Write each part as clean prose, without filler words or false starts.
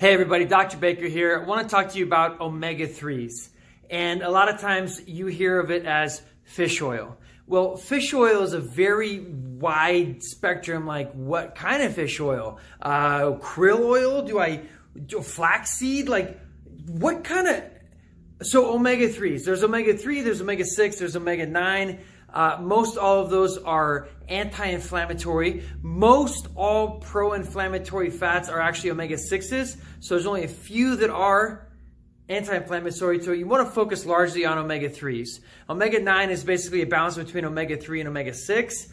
Hey everybody, Dr. Baker here. I want to talk to you about omega-3s. And a lot of times you hear of it as fish oil. Well, fish oil is a very wide spectrum, like what kind of fish oil? Krill oil? Do flaxseed? Like what kind of... So omega-3s, there's omega-3, there's omega-6, there's omega-9. Most all of those are anti-inflammatory. Most all pro-inflammatory fats are actually omega-6s. So there's only a few that are anti-inflammatory. So you want to focus largely on omega-3s. Omega-9 is basically a balance between omega-3 and omega-6.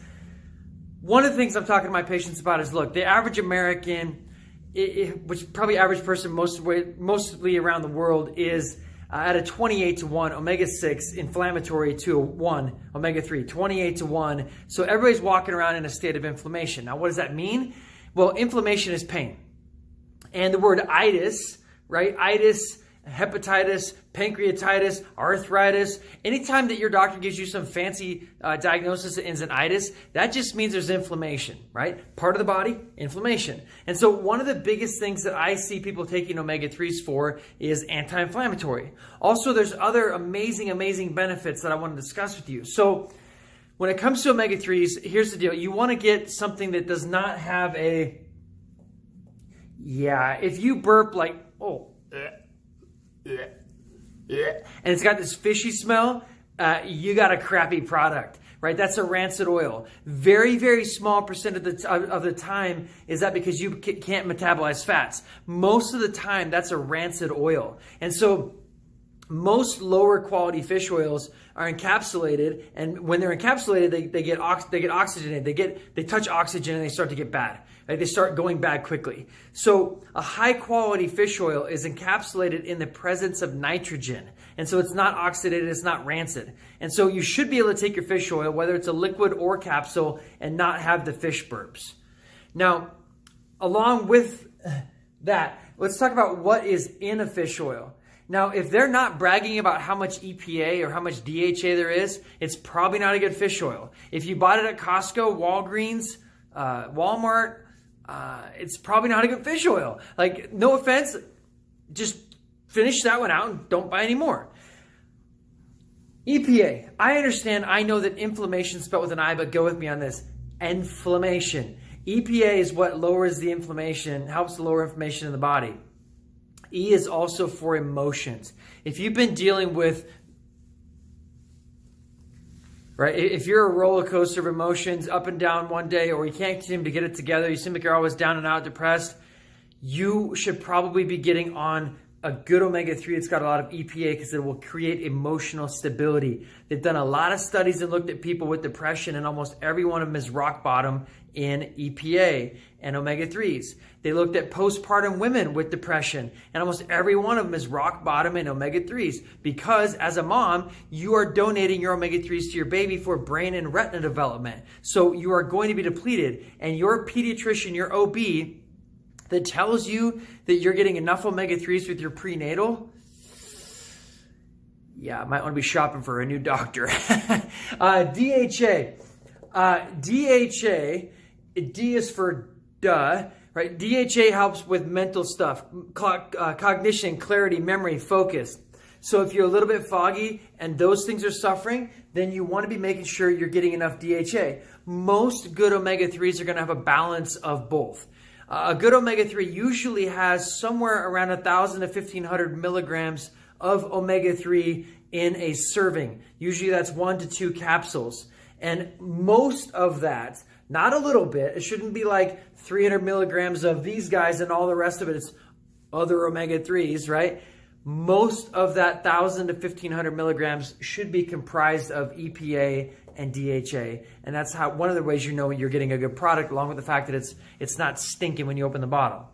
One of the things I'm talking to my patients about is, look, the average American, which probably average person mostly around the world, is at a 28-to-1 omega-6 inflammatory to a 1 omega-3, 28-to-1. So everybody's walking around in a state of inflammation. Now, what does that mean? Well, inflammation is pain. And the word itis, right? Itis, hepatitis, pancreatitis, arthritis. Anytime that your doctor gives you some fancy diagnosis that ends in itis, that just means there's inflammation, right? Part of the body, inflammation. And so one of the biggest things that I see people taking omega-3s for is anti-inflammatory. Also, there's other amazing benefits that I want to discuss with you. So when it comes to omega-3s, here's the deal. You want to get something that does not have a, if you burp like, and it's got this fishy smell, you got a crappy product, right? That's a rancid oil. Very small percent of the time is that because you can't metabolize fats. Most of the time, that's a rancid oil. And so most lower quality fish oils are encapsulated, and when they're encapsulated, they get oxygenated. They touch oxygen and they start to get bad. Right? They start going bad quickly. So a high quality fish oil is encapsulated in the presence of nitrogen. And so it's not oxidated, it's not rancid. And so you should be able to take your fish oil, whether it's a liquid or capsule, and not have the fish burps. Now, along with that, let's talk about what is in a fish oil. Now, if they're not bragging about how much EPA or how much DHA there is, it's probably not a good fish oil. If you bought it at Costco, Walgreens, Walmart, it's probably not a good fish oil. Like, no offense, just finish that one out and don't buy any more. EPA, I understand, I know that inflammation is spelled with an I, but go with me on this. Inflammation. EPA is what lowers the inflammation, helps to lower inflammation in the body. E is also for emotions. If you've been dealing with, right, if you're a roller coaster of emotions up and down one day, or you can't seem to get it together, you seem like you're always down and out, depressed, you should probably be getting on a good omega-3 that's got a lot of EPA, because it will create emotional stability. They've done a lot of studies and looked at people with depression, and almost every one of them is rock bottom in EPA and omega-3s. They looked at postpartum women with depression, and almost every one of them is rock bottom in omega-3s, because as a mom, you are donating your omega-3s to your baby for brain and retina development. So you are going to be depleted, and your pediatrician, your OB, that tells you that you're getting enough omega-3s with your prenatal, I might want to be shopping for a new doctor. DHA. DHA, D is for duh, right? DHA helps with mental stuff, cognition, clarity, memory, focus. So if you're a little bit foggy and those things are suffering, then you want to be making sure you're getting enough DHA. Most good omega-3s are going to have a balance of both. A good omega-3 usually has somewhere around 1,000 to 1,500 milligrams of omega-3 in a serving. Usually that's 1 to 2 capsules. And most of that, not a little bit, it shouldn't be like 300 milligrams of these guys and all the rest of it, it's other omega-3s, right? Most of that 1,000 to 1,500 milligrams should be comprised of EPA and DHA. And that's how, one of the ways you know you're getting a good product, along with the fact that it's not stinking when you open the bottle.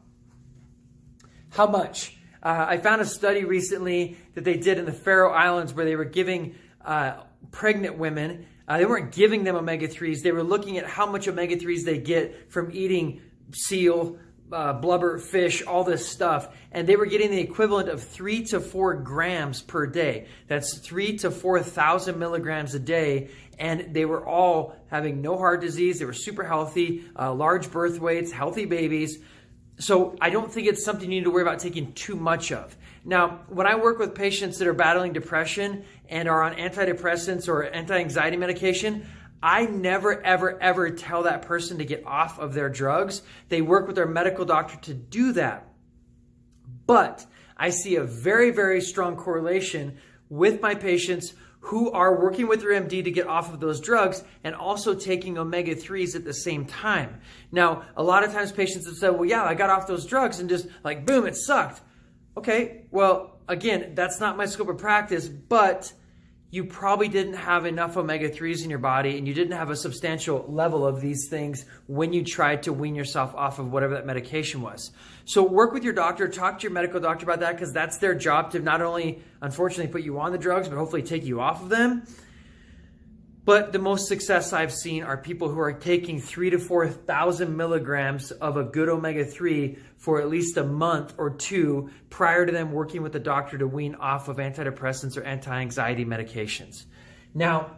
How much? I found a study recently that they did in the Faroe Islands where they were giving pregnant women, they weren't giving them omega-3s, they were looking at how much omega-3s they get from eating seal, blubber, fish, all this stuff. And they were getting the equivalent of 3 to 4 grams per day. That's 3 to 4,000 milligrams a day. And they were all having no heart disease. They were super healthy, large birth weights, healthy babies. So I don't think it's something you need to worry about taking too much of. Now, when I work with patients that are battling depression and are on antidepressants or anti-anxiety medication, I never, ever, ever tell that person to get off of their drugs. They work with their medical doctor to do that. But I see a very, very strong correlation with my patients who are working with their MD to get off of those drugs and also taking omega-3s at the same time. Now, a lot of times patients have said, well, yeah, I got off those drugs and just like, boom, it sucked. Okay, well, again, that's not my scope of practice, but you probably didn't have enough omega-3s in your body and you didn't have a substantial level of these things when you tried to wean yourself off of whatever that medication was. So work with your doctor, talk to your medical doctor about that, because that's their job to not only, unfortunately, put you on the drugs, but hopefully take you off of them. But the most success I've seen are people who are taking 3,000 to 4,000 milligrams of a good omega-3 for at least a month or two prior to them working with the doctor to wean off of antidepressants or anti-anxiety medications. Now,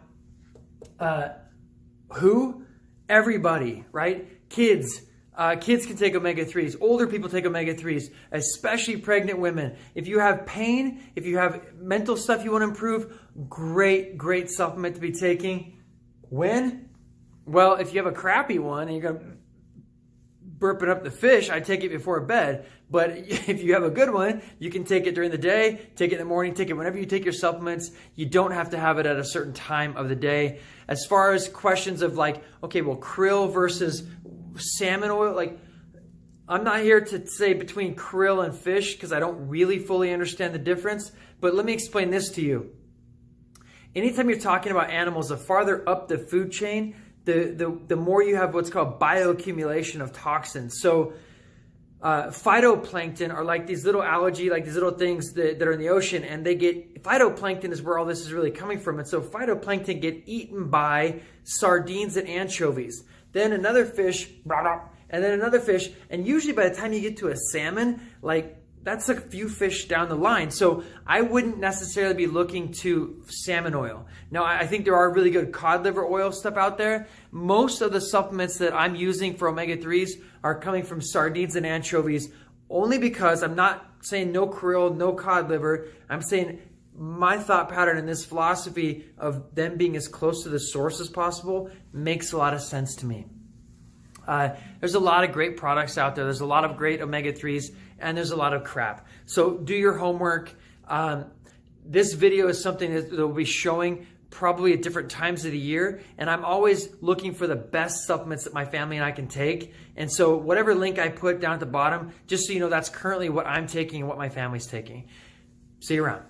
who? Everybody, right? Kids. Kids can take omega-3s. Older people take omega-3s, especially pregnant women. If you have pain, if you have mental stuff you want to improve, great, great supplement to be taking. When? Well, if you have a crappy one and you're going to burp it up the fish, I take it before bed. But if you have a good one, you can take it during the day, take it in the morning, take it whenever you take your supplements. You don't have to have it at a certain time of the day. As far as questions of like, okay, well, krill versus salmon oil, like, I'm not here to say between krill and fish because I don't really fully understand the difference, but let me explain this to you. Anytime you're talking about animals, the farther up the food chain, the more you have what's called bioaccumulation of toxins. So phytoplankton are like these little algae, like these little things that are in the ocean, and they get, phytoplankton is where all this is really coming from. And so phytoplankton get eaten by sardines and anchovies. Then another fish, and then another fish. And usually by the time you get to a salmon, like that's a few fish down the line. So I wouldn't necessarily be looking to salmon oil. Now, I think there are really good cod liver oil stuff out there. Most of the supplements that I'm using for omega-3s are coming from sardines and anchovies, only because I'm not saying no krill, no cod liver. I'm saying my thought pattern and this philosophy of them being as close to the source as possible makes a lot of sense to me. There's a lot of great products out there. There's a lot of great omega-3s, and there's a lot of crap. So do your homework. This video is something that will be showing probably at different times of the year, and I'm always looking for the best supplements that my family and I can take. And so whatever link I put down at the bottom, just so you know, that's currently what I'm taking and what my family's taking. See you around.